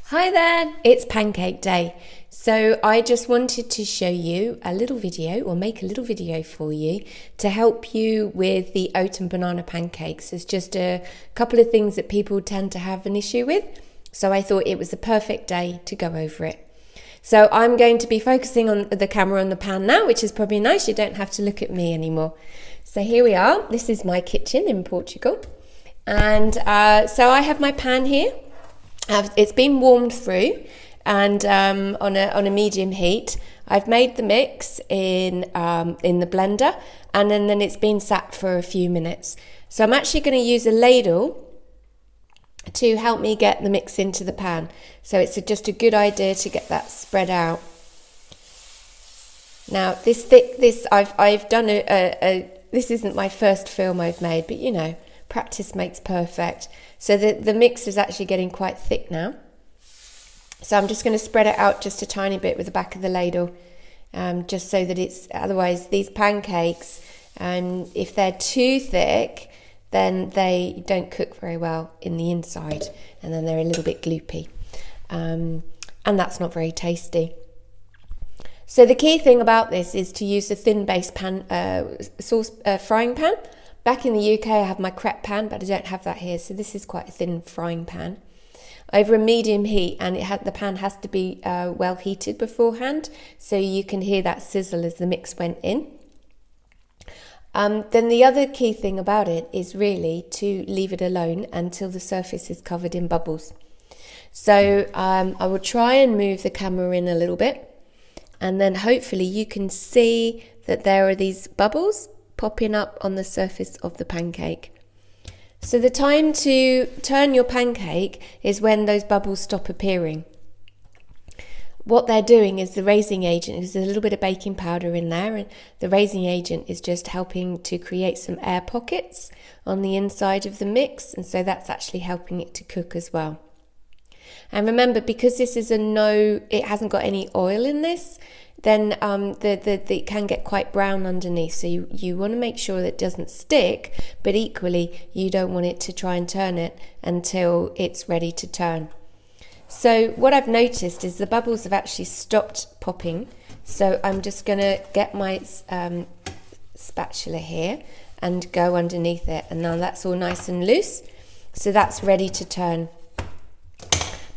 Hi there, it's pancake day. So I just wanted to show you a little video or make a little video for you to help you with the oat and banana pancakes. There's just a couple of things that people tend to have an issue with. So I thought it was the perfect day to go over it. So I'm going to be focusing on the camera on the pan now, which is probably nice. You don't have to look at me anymore. So here we are. This is my kitchen in Portugal. And so I have my pan here. It's been warmed through and on a medium heat. I've made the mix in the blender, and then it's been sat for a few minutes. So I'm actually going to use a ladle to help me get the mix into the pan. So it's just a good idea to get that spread out. Now I've done this isn't my first film I've made, but you know, practice makes perfect. So the mix is actually getting quite thick now. So I'm just going to spread it out just a tiny bit with the back of the ladle, just so that otherwise these pancakes, if they're too thick, then they don't cook very well in the inside, and then they're a little bit gloopy. And that's not very tasty. So the key thing about this is to use a thin base pan, frying pan. Back in the UK, I have my crepe pan, but I don't have that here. So this is quite a thin frying pan over a medium heat, and the pan has to be well heated beforehand, so you can hear that sizzle as the mix went in. Then the other key thing about it is really to leave it alone until the surface is covered in bubbles. So I will try and move the camera in a little bit, and then hopefully you can see that there are these bubbles popping up on the surface of the pancake. So the time to turn your pancake is when those bubbles stop appearing. What they're doing is the raising agent, there's a little bit of baking powder in there, and the raising agent is just helping to create some air pockets on the inside of the mix, and so that's actually helping it to cook as well. And remember, because this is it hasn't got any oil in this, then it can get quite brown underneath. So you want to make sure that it doesn't stick, but equally you don't want it to try and turn it until it's ready to turn. So what I've noticed is the bubbles have actually stopped popping. So I'm just going to get my spatula here and go underneath it. And now that's all nice and loose. So that's ready to turn.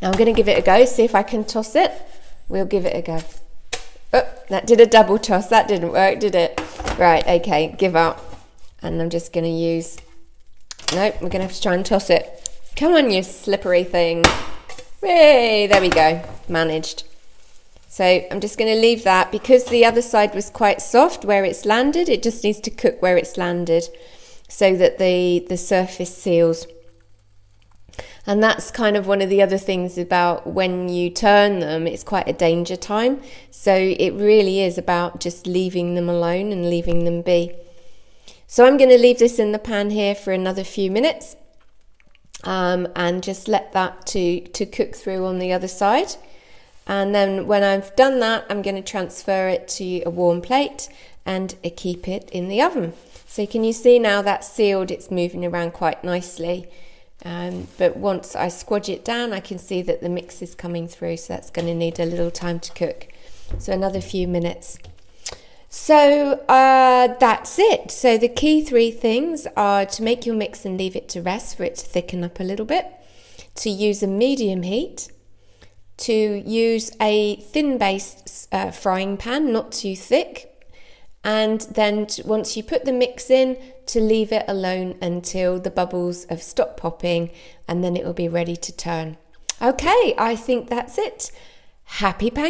Now I'm going to give it a go, see if I can toss it. We'll give it a go. Oh, that did a double toss. That didn't work, did it? Right, okay, give up. And I'm just going to use... Nope, we're going to have to try and toss it. Come on, you slippery thing. Hey, there we go. Managed. So I'm just going to leave that. Because the other side was quite soft where it's landed, it just needs to cook where it's landed so that the surface seals. And that's kind of one of the other things about when you turn them, it's quite a danger time. So it really is about just leaving them alone and leaving them be. So I'm going to leave this in the pan here for another few minutes and just let that to cook through on the other side. And then when I've done that, I'm going to transfer it to a warm plate and keep it in the oven. So can you see now that's sealed, it's moving around quite nicely. But once I squodge it down, I can see that the mix is coming through, so that's going to need a little time to cook. So another few minutes. So that's it. So the key three things are to make your mix and leave it to rest for it to thicken up a little bit, to use a medium heat, to use a thin based frying pan, not too thick, and then once you put the mix in, to leave it alone until the bubbles have stopped popping, and then it will be ready to turn. Okay, I think that's it. Happy pancakes.